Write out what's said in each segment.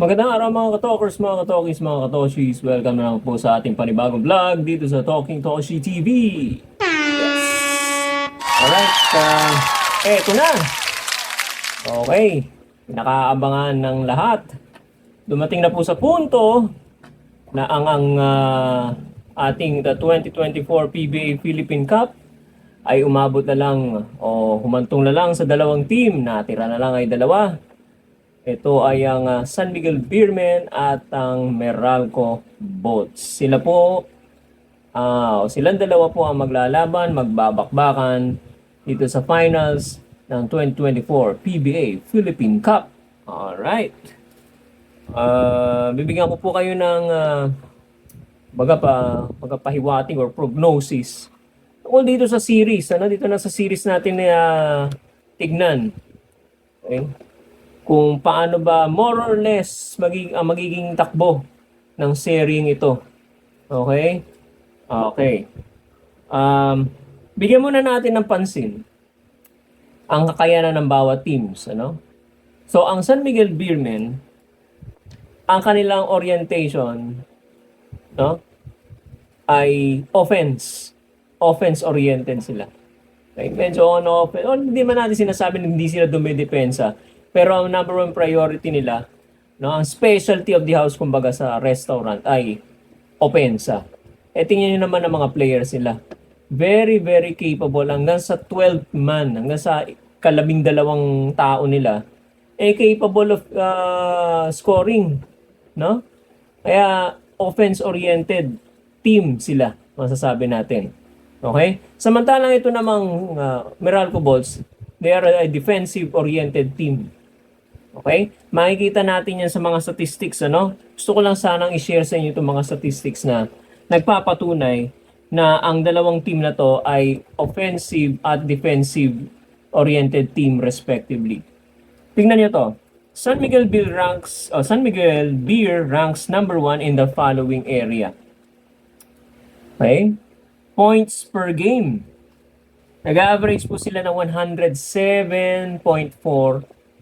Magandang araw mga ka-talkers, mga ka-talkies, mga ka-toshis. Welcome na lang po sa ating panibagong vlog dito sa Talking Toshi TV. Yes! Alright, eto na. Okay, nakaabangan ng lahat. Dumating na po sa punto na ang ating the 2024 PBA Philippine Cup ay umabot na lang o humantong na lang sa dalawang team. Natira na lang ay dalawa. Ito ay ang San Miguel Beermen at ang Meralco Boats. Silang dalawa po ang maglalaban, magbabakbakan dito sa finals ng 2024 PBA Philippine Cup. Alright. Bibigyan ko po kayo ng pahiwating or prognosis tungkol dito sa series. Dito na sa series natin na tignan. Okay? Kung paano ba more or less magiging takbo ng seryeng ito. Okay? Okay. Bigyan muna natin ng pansin ang kakayanan ng bawat teams. So, ang San Miguel Beermen, ang kanilang orientation ay offense. Offense-oriented sila. Okay? Medyo on-offense. Hindi man natin sinasabi na hindi sila dumidepensa. Pero ang number one priority nila, ang specialty of the house kumbaga sa restaurant ay opensa. Tingnan nyo naman ang mga players nila. Very, very capable. Hanggang sa 12 man, hanggang sa 12 tao nila, capable of scoring. No? Kaya offense-oriented team sila, masasabi natin. Okay? Samantalang ito namang Meralco Bolts, they are a defensive-oriented team. Okay? Makikita natin yan sa mga statistics. Gusto ko lang sanang i-share sa inyo itong mga statistics na nagpapatunay na ang dalawang team na to ay offensive at defensive-oriented team respectively. Tingnan nyo to. San Miguel Beer ranks number 1 in the following area. Okay? Points per game. Nag-average po sila ng 107.4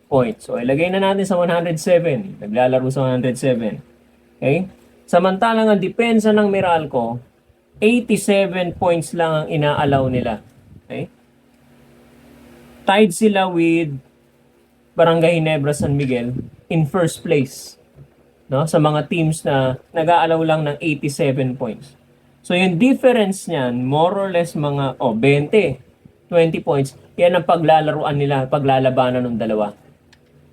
points. So, ilagay na natin sa 107. Naglalaro sa 107. Okay? Samantalang ang depensa ng Meralco, 87 points lang ang inaalaw nila. Okay? Tied sila with Barangay Ginebra San Miguel in first place. Sa mga teams na nag-aalaw lang ng 87 points. So, yung difference niyan, more or less mga 20 points. Yan ang paglalaruan nila, paglalabanan ng dalawa.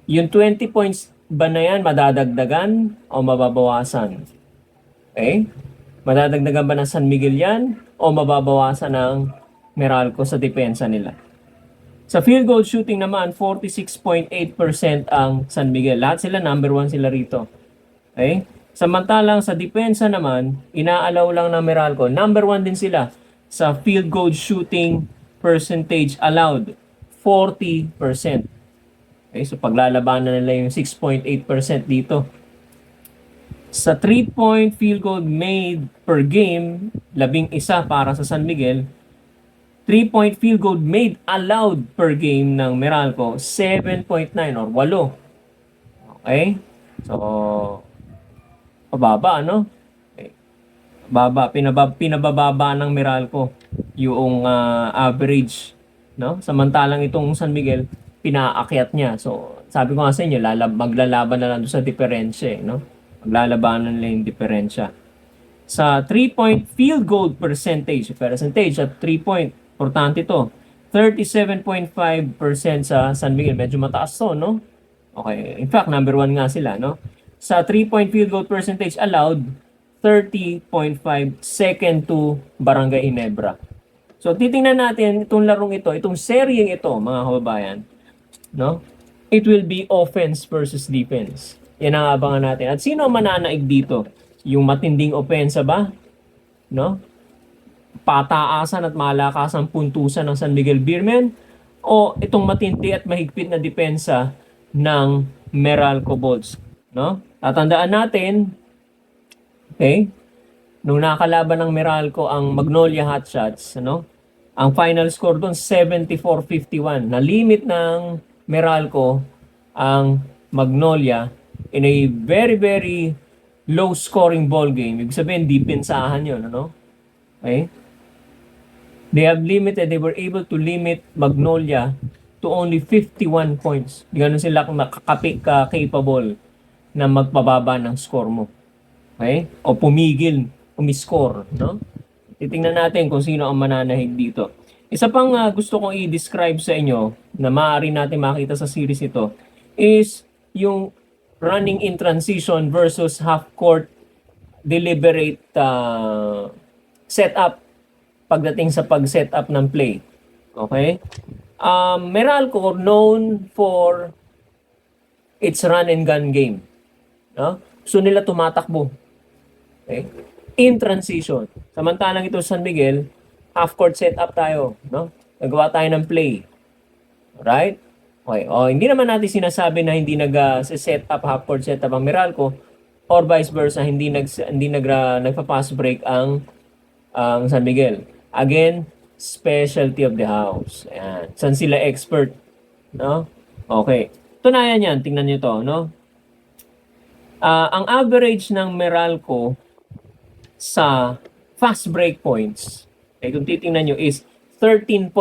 Yung 20 points ba na yan, madadagdagan o mababawasan? Okay? Madadagdagan ba ng San Miguel yan o mababawasan ng Meralco sa depensa nila? Sa field goal shooting naman, 46.8% ang San Miguel. Lahat sila, number 1 sila rito. Okay? Samantalang sa depensa naman, inaalaw lang ng Meralco. Number 1 din sila sa field goal shooting percentage allowed. 40%. Okay, so paglalabanan nila yung 6.8% dito. Sa 3-point field goal made per game, 11 para sa San Miguel. 3-point field goal made allowed per game ng Meralco, 7.9 or 8. Okay? So, pababa, Okay. Pinabababa ng Meralco yung average. Samantalang itong San Miguel, pinaakyat niya. So, sabi ko nga sa inyo, maglalaban na lang doon sa diferensya. Maglalabanan nila yung diferensya. Sa 3-point field goal percentage at 3-point, importante to, 37.5% sa San Miguel. Medyo mataas to, Okay. In fact, number 1 nga sila, Sa 3-point field goal percentage allowed, 30.5, second to Barangay Ginebra. So, titingnan natin itong larong ito, itong seryeng ito, mga kababayan. It will be offense versus defense. Yan ang abangan natin. At sino mananaig dito? Yung matinding opensa ba? Pataasan at malakasang puntusan ng San Miguel Beermen? O itong matindi at mahigpit na depensa ng Meralco Bolts? Tatandaan natin, okay, nung nakalaban ng Meralco ang Magnolia Hotshots, ang final score doon 74-51. Na limit ng Meralco ang Magnolia in a very, very low scoring ball game. Ibig sabihin, depensahan yun, ano? Okay? They were able to limit Magnolia to only 51 points. Ganun sila capable na magpababa ng score mo. Okay? O pumigil, umiscore, no? Titingnan natin kung sino ang mananahig dito. Isa pang gusto kong i-describe sa inyo na maaari natin makita sa series ito is yung running in transition versus half-court deliberate setup pagdating sa pag-setup ng play. Okay? Meralco known for its run and gun game. No? So nila tumatakbo. Okay? In transition. Samantalang ito San Miguel, half-court setup tayo. No? Nagawa tayo ng play. Right? Okay. O, hindi naman natin sinasabi na hindi nag-set up half-court setup ang Meralco or vice versa, hindi nagpa-pass break ang San Miguel. Again, specialty of the house. Ayan. San sila expert? No? Okay. Tunayan yan. Tingnan nyo to. No? Ang average ng Meralco sa fast break points, okay, kung titingnan nyo, is 13.7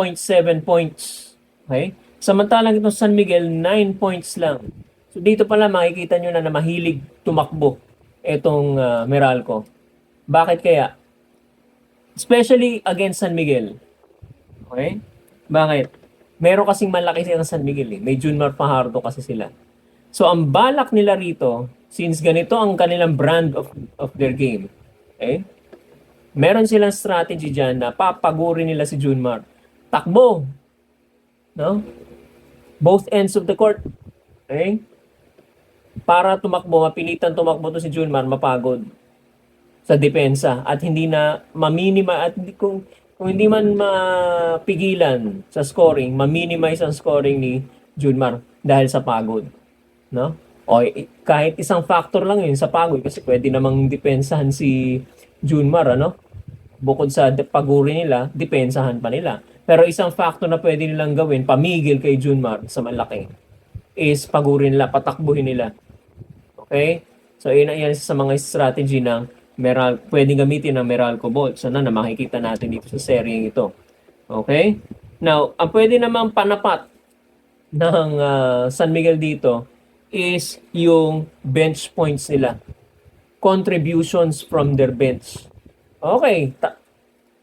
points. Okay? Samantalang itong San Miguel, 9 points lang. So dito pala makikita nyo na mahilig tumakbo itong Meralco. Bakit kaya? Especially against San Miguel. Okay? Bakit? Meron kasing malaki silang San Miguel eh. May Junmar Fajardo kasi sila. So ang balak nila rito, since ganito ang kanilang brand of their game, okay? Meron silang strategy dyan na papagurin nila si Junmar. Takbo! No? Both ends of the court. Okay? Para tumakbo, mapilitan tumakbo to si Junmar, mapagod sa depensa at hindi na maminima at kung hindi man mapigilan sa scoring, ma-minimize ang scoring ni Junmar dahil sa pagod, no? O kahit isang factor lang yun sa pagod kasi pwede namang depensahan si Junmar, ano? Bukod sa pagurin nila, depensahan pa nila. Pero isang factor na pwede nilang gawin, pamigil kay Junmar sa malaki, is pagurin nila, patakbuhin nila. Okay? So, yan sa mga strategy ng pwedeng gamitin ng Meralco Bolts na makikita natin dito sa seryeng ito. Okay? Now, ang pwede namang panapat ng San Miguel dito is yung bench points nila. Contributions from their bench. Okay,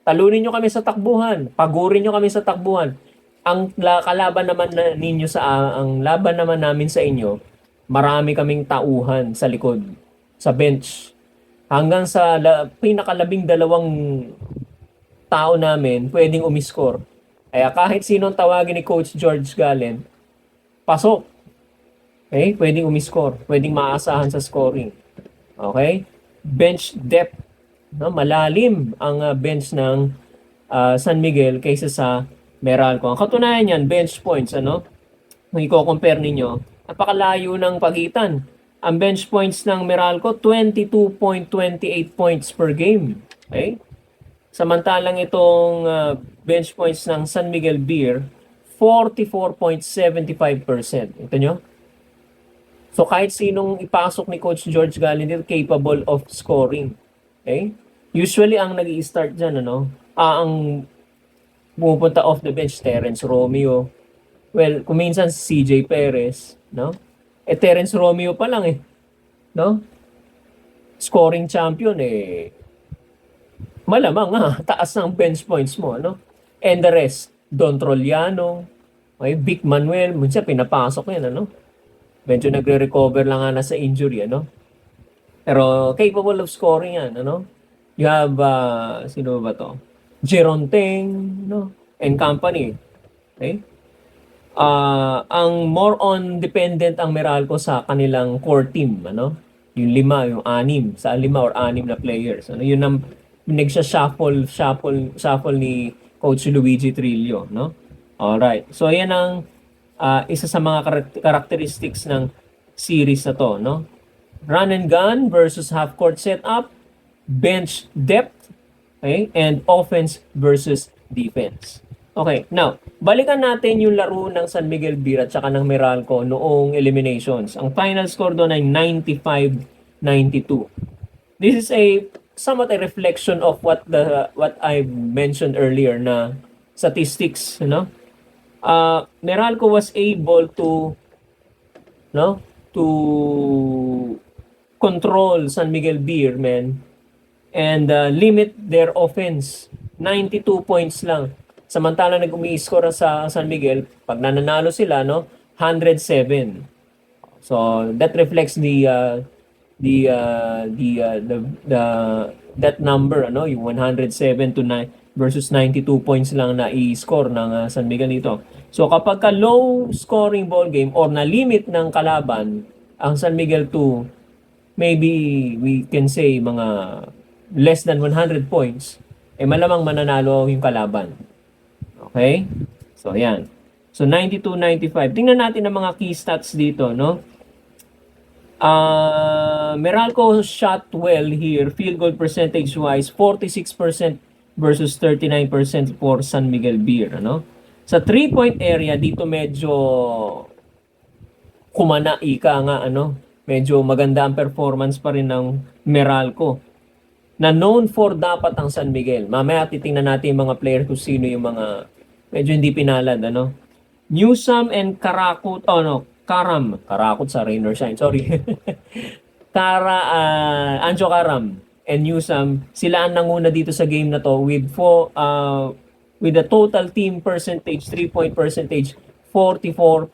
talunin nyo kami sa takbuhan. Pagurin nyo kami sa takbuhan. Ang kalaban naman ninyo ang laban naman namin sa inyo, marami kaming tauhan sa likod, sa bench. Hanggang sa pinakalabing dalawang tao namin pwedeng umiscore. Kaya kahit sinong tawagin ni Coach George Galen, pasok. Okay? Pwedeng umiscore. Pwedeng maasahan sa scoring. Okay? Bench depth. No? Malalim ang bench ng San Miguel kaysa sa Meralco. Ang katunayan yan, bench points. Ano? Kung i-compare ninyo, napakalayo ng pagitan. Ang bench points ng Meralco, 22.28 points per game. Okay? Samantalang itong bench points ng San Miguel Beer, 44.75%. Ito nyo? So kahit sinong ipasok ni Coach George Galen dito, capable of scoring. Okay? Usually ang nag-i-start dyan, ang pumupunta off the bench, Terence Romeo. Well, kuminsan si CJ Perez, no? Terence Romeo pa lang no? Scoring champion malamang taas ng bench points mo, no? And the rest, Don Troliano, okay, Vic Manuel, minsan pinapasok yan, Medyo nagre-recover lang na sa injury, Pero capable of scoring yan, You have, sino ba to? Jeron Teng, and company. Okay? Ang more on dependent ang Meralco sa kanilang core team, Yung 5, yung 6, sa 5 or 6 na players. Yun ang shuffle ni Coach Luigi Trillo, Alright. So ayan ang isa sa mga characteristics ng series na to, Run and gun versus half court setup, bench depth, okay? And offense versus defense. Okay, now, balikan natin yung laro ng San Miguel Beer at saka ng Meralco noong eliminations. Ang final score doon ay 95-92. This is a somewhat a reflection of what I mentioned earlier na statistics, Meralco was able to no to control San Miguel Beer, man, and limit their offense. 92 points lang. Samantala nag-umi-score sa San Miguel, pag nananalo sila, 107. So that reflects the that number, yung 107 to 9 versus 92 points lang na i-score ng San Miguel dito. So kapag ka low scoring ball game or na limit ng kalaban ang San Miguel to maybe we can say mga less than 100 points, malamang mananalo yung kalaban. Okay? So yan. So 92-95. Tingnan natin ang mga key stats dito, no? Meralco shot well here, field goal percentage wise, 46% versus 39% for San Miguel Beer, Sa 3-point area dito medyo kumana ika nga, medyo maganda ang performance pa rin ng Meralco. Na known for dapat ang San Miguel. Mamaya titingnan natin yung mga player kung sino yung mga medyo hindi pinalad, Newsome and Karakut, Karakut sa Rain or Shine, sorry. Anjo Karam and Newsome, sila ang nanguna dito sa game na to with with a total team percentage, 3-point percentage, 44%.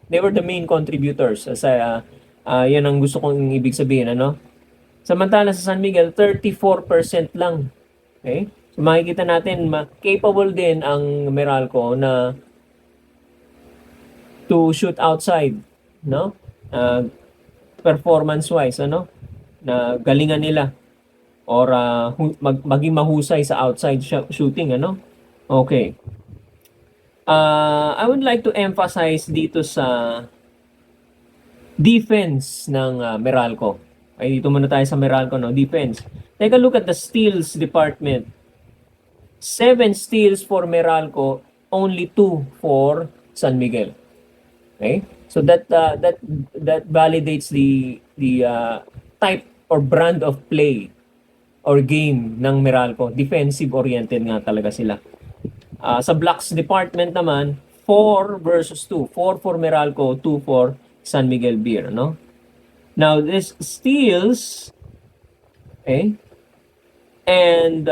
They were the main contributors. Yan ang gusto kong ibig sabihin, Samantala sa San Miguel, 34% lang. Okay? So makikita natin, capable din ang Meralco na to shoot outside, performance-wise, na galingan nila or maging mahusay sa outside shooting, Okay. I would like to emphasize dito sa defense ng Meralco. Ay, dito muna tayo sa Meralco, defense. Take a look at the steals department. 7 steals for Meralco, only 2 for San Miguel. Okay? So that validates the type or brand of play or game ng Meralco. Defensive oriented nga talaga sila. Sa blocks department naman, 4 versus 2. 4 for Meralco, 2 for San Miguel Beer, Now, this steals, okay, and,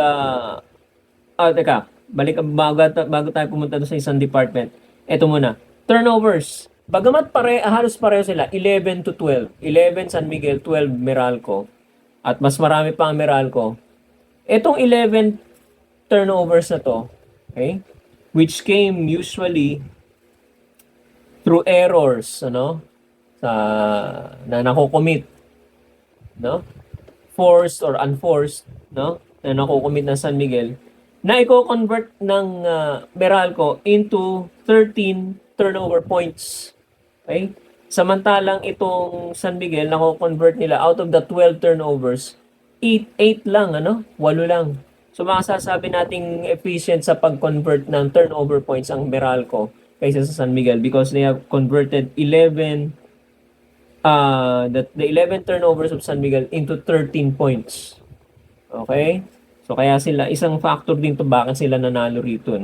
teka, bago tayo pumunta sa isang department, eto muna, turnovers. Bagamat halos pareho sila, 11 to 12. 11 San Miguel, 12 Meralco, at mas marami pa ang Meralco. Etong 11 turnovers na to, okay, which came usually through errors, na nako-commit, forced or unforced, na nako-commit ng San Miguel, na i-convert ng Meralco into 13 turnover points. Okay? Samantalang itong San Miguel, nako-convert nila out of the 12 turnovers, 8 lang, 8 lang. So masasabi nating efficient sa pag-convert ng turnover points ang Meralco kaysa sa San Miguel because they have converted 11 the 11 turnovers of San Miguel into 13 points. Okay? So kaya sila, isang factor din to bakit sila nanalo rito,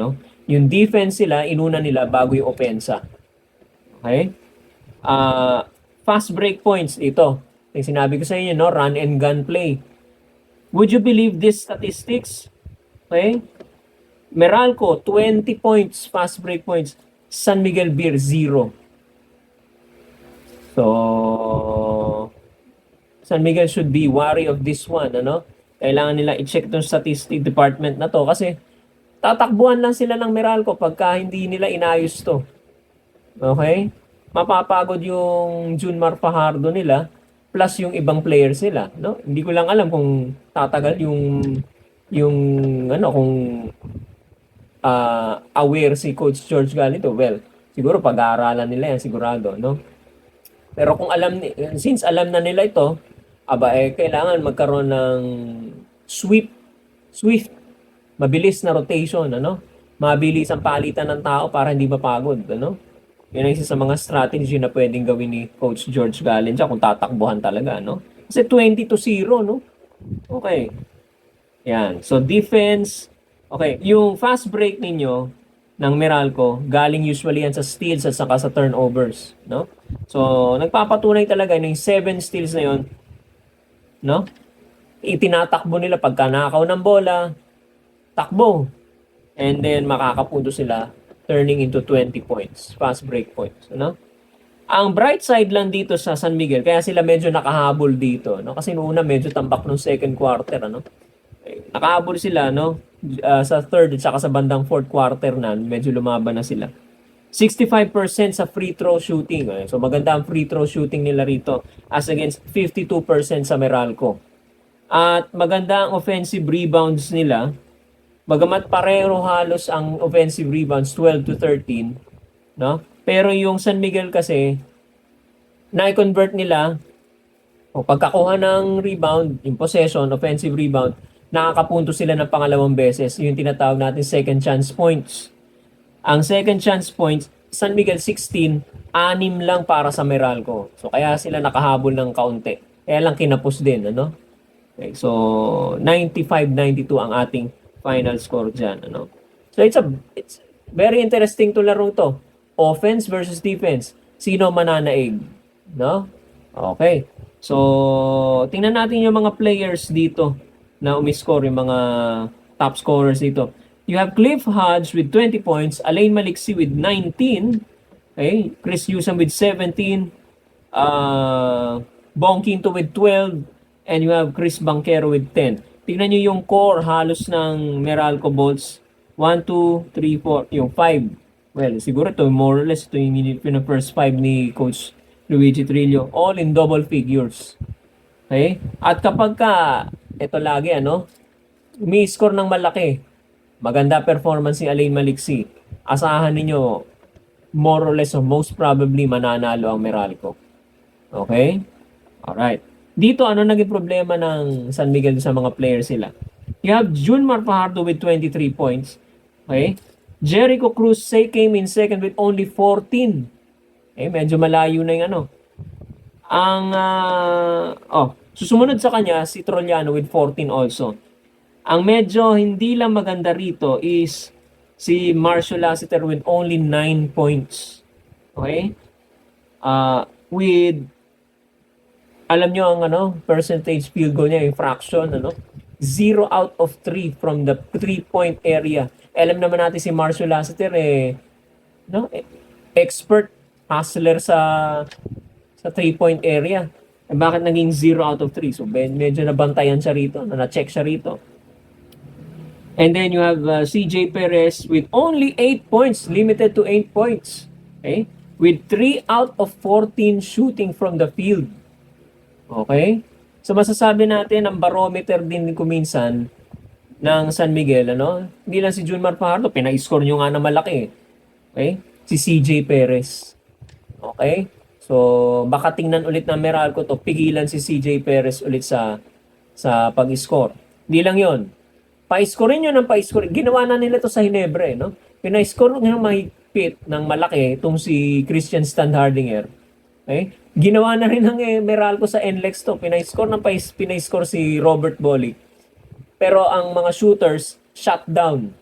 Yung defense sila, inuna nila bago yung opensa. Okay? Fast break points ito. Yung sinabi ko sa inyo, run and gun play. Would you believe these statistics? Okay? Meralco, 20 points, fast break points. San Miguel Beer, 0. So, San Miguel should be wary of this one, Kailangan nila i-check itong statistic department na to kasi tatakbuhan lang sila ng Meralco pagka hindi nila inayos to. Okay? Mapapagod yung Junmar Fajardo nila plus yung ibang players nila, Hindi ko lang alam kung tatagal kung aware si Coach George Galito. Well, siguro pag-aaralan nila yan sigurado, Pero kung since alam na nila ito, kailangan magkaroon ng swift, mabilis na rotation, mabilis ang palitan ng tao para hindi mapagod, ano? Yun ang isa sa mga strategy na pwedeng gawin ni Coach George Gallen dyan kung tatakbuhan talaga, no? Kasi 20-0, no? Okay. Yan. So, defense. Okay. Yung fast break ninyo ng Meralco, galing usually yan sa steals at saka sa turnovers, no? So, nagpapatunay talaga na yung 7 steals na yun, no? Itinatakbo nila pagka nakaw ng bola, takbo. And then, makakapunto sila turning into 20 points. Fast break points, no? Ang bright side lang dito sa San Miguel, kaya sila medyo nakahabol dito, no? Kasi noong una medyo tambak nung second quarter, ano? Nakahabol sila, no? Sa third at saka sa bandang fourth quarter na, medyo lumaban na sila. 65% sa free throw shooting. So maganda ang free throw shooting nila rito as against 52% sa Meralco. At maganda ang offensive rebounds nila. Bagamat pareho halos ang offensive rebounds 12 to 13, no? Pero yung San Miguel kasi na-convert nila o pagkakuha ng rebound, yung possession, offensive rebound, nakakapunto sila ng pangalawang beses. Yung tinatawag natin second chance points. Ang second chance points, San Miguel 16, 6 lang para sa Meralco. So kaya sila nakahabol ng kaunti. Kaya lang kinapos din, ano? Okay, so 95-92 ang ating final score dyan, ano? So it's very interesting to laro to. Offense versus defense. Sino mananaig, no? Okay. So tingnan natin yung mga players dito na umiscore, yung mga top scorers dito. You have Cliff Hodge with 20 points, Alain Maliksi with 19, okay? Chris Yusam with 17, Bong Quinto with 12, and you have Chris Banquero with 10. Tingnan nyo yung core halos ng Meralco Bolts. 1, 2, 3, 4, yung 5. Well, siguro ito more or less ito yung first 5 ni Coach Luigi Trillo. All in double figures. Okay? At kapag ka, ito lagi, ano, umi-score ng malaki, maganda performance ni Alain Maliksi, asahan ninyo, more or less o most probably mananalo ang Meralco. Okay? Alright. Dito, ano naging problema ng San Miguel sa mga players sila? You have Junmar Fajardo with 23 points. Okay? Jericho Cruz came in second with only 14. Okay? Medyo malayo na yung ano. Ang, susumunod sa kanya, si Trollano with 14 also. Ang medyo hindi lang maganda rito is si Marcio Lassiter with only 9 points. Okay? With, alam nyo ang ano, percentage field goal niya, yung fraction, ano? 0 out of 3 from the 3-point area. Alam naman natin si Marcio Lassiter, no? Expert hustler sa 3-point area. Bakit naging 0 out of 3? So, medyo nabantayan siya rito, na-check siya rito. And then you have CJ Perez with only 8 points, limited to 8 points. Okay? With 3 out of 14 shooting from the field. Okay? So masasabi natin ang barometer din kuminsan ng San Miguel, ano? Hindi lang si Junmar Fajardo, pinag-score nyo nga na malaki. Okay? Si CJ Perez. Okay? So baka tingnan ulit ng Meralco to, pigilan si CJ Perez ulit sa pag-score. Hindi lang 'yon. Pa-scorein nyo ng pa-score. Ginawa na nila to sa Hinebre, no? Pina-score ng mahigpit ng malaki itong si Christian Standhardinger. Okay? Ginawa na rin ng Meralco sa NLEX to. Pina-score si Robert Bolick. Pero ang mga shooters, shut down.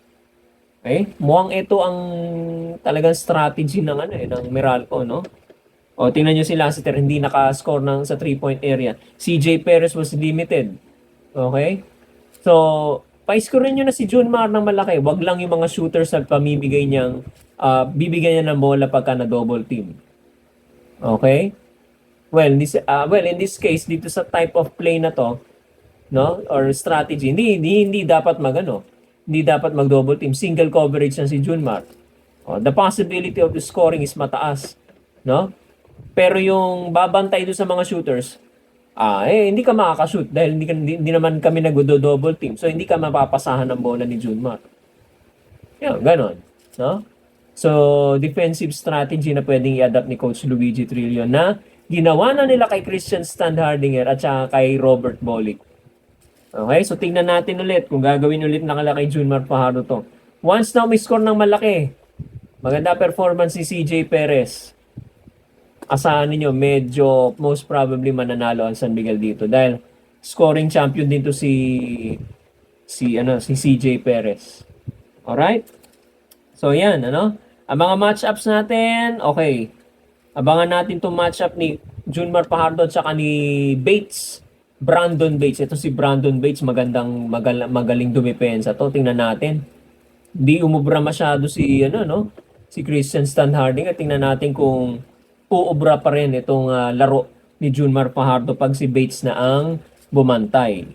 Okay? Mukhang ito ang talagang strategy ng ng Meralco, no? O tingnan niyo si Lassiter, hindi naka-score sa 3-point area. CJ Perez was limited. Okay? So, pa-score niyo na si Junmar ng malaki. Wag lang yung mga shooters na bibigyan niya ng bola pagka na double team. Okay? Well, in this case, dito sa type of play na to, no, or strategy, hindi dapat hindi dapat mag-double team. Single coverage na si Junmar. The possibility of the scoring is mataas, no? Pero yung babantay doon sa mga shooters, hindi ka makakashoot dahil hindi naman kami nag-double team. So, hindi ka mapapasahan ng bola ni Junmar. Yan, ganon, no? So, defensive strategy na pwedeng i-adapt ni Coach Luigi Trillo na ginawa na nila kay Christian Standhardinger at saka kay Robert Bolick. Okay, so tingnan natin ulit kung gagawin ulit na kay Junmar Fajardo to. Once na umiscore ng malaki, maganda performance ni CJ Perez, asahan niyo medyo most probably mananalo ang San Miguel dito dahil scoring champion din to si CJ Perez. Alright? So yan, ano? Ang mga matchups natin, okay. Abangan natin itong matchup ni Junmar Fajardo at saka ni Bates. Brandon Bates. Ito si Brandon Bates, magaling dumepensa to. Tingnan natin. Di umubra masyado si si Christian Standharding at tingnan natin kung uubra pa rin itong laro ni Junmar Fajardo pag si Bates na ang bumantay,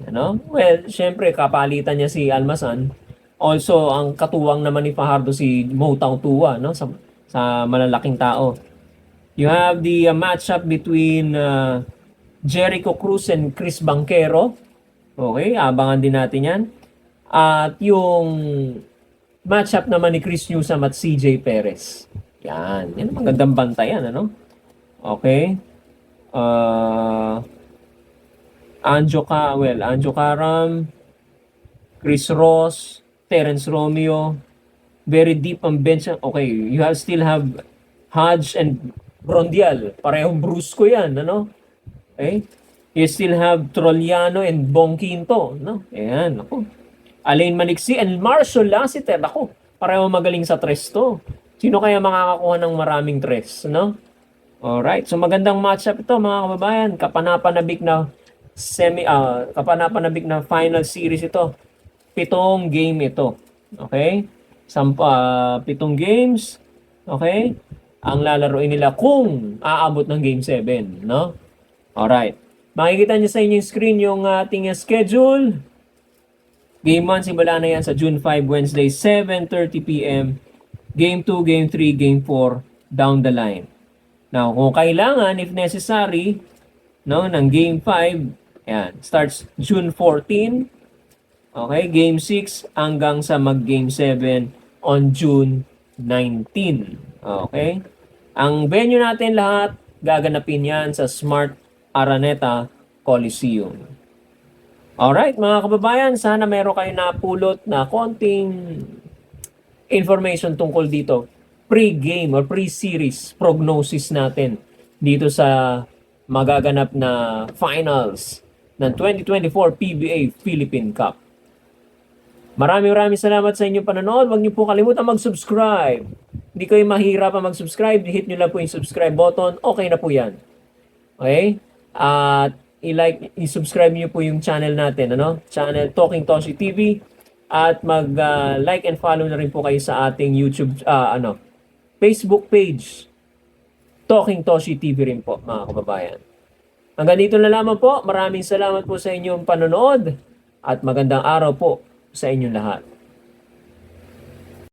Well, syempre kapalitan niya si Almazan. Also, ang katuwang naman ni Fajardo si Mo Tautua, sa malalaking tao. You have the matchup between Jericho Cruz and Chris Banquero. Okay, abangan din natin yan. At yung matchup naman ni Chris Newsome at CJ Perez. Yan magandang bantayan, Okay. Anjo Karam, Chris Ross, Terence Romeo, very deep ang bench. Okay, you still have Hodge and Brondial. Parehong brusco yan, Okay? You still have Trolliano and Bong Quinto, Ayan, ako. Alain Maniksi and Marshall Lassiter, ako. Pareho magaling sa tres to. Sino kaya makakakuha ng maraming tres, Alright, so magandang matchup ito mga kababayan. Kapanapanabik na final series ito. 7 game ito. Okay? 7 games. Okay? Ang lalaroin nila kung aabot ng game 7, Alright. Makikita niyo sa inyong screen yung ating schedule. Game 1 simula na yan sa June 5, Wednesday, 7:30 p.m. Game 2, Game 3, Game 4 down the line. Now, kung kailangan, if necessary, ng Game 5, yan, starts June 14, okay, Game 6 hanggang sa mag-Game 7 on June 19. Okay? Ang venue natin lahat, gaganapin yan sa Smart Araneta Coliseum. Alright, mga kababayan, sana meron kayo napulot na konting information tungkol dito. Pre-game or pre-series prognosis natin dito sa magaganap na finals ng 2024 PBA Philippine Cup. Maraming salamat sa inyong panonood. Huwag niyo po kalimutan mag-subscribe. Hindi kayo mahirapan mag-subscribe. Hit niyo lang po yung subscribe button. Okay na po yan. Okay? At i-subscribe niyo po yung channel natin, Channel Talking Toshi TV. At mag-like and follow na rin po kayo sa ating YouTube, Facebook page. Talking Toshi TV rin po, mga kababayan. Hanggang dito na lamang po. Maraming salamat po sa inyong panonood. At magandang araw po sa inyong lahat.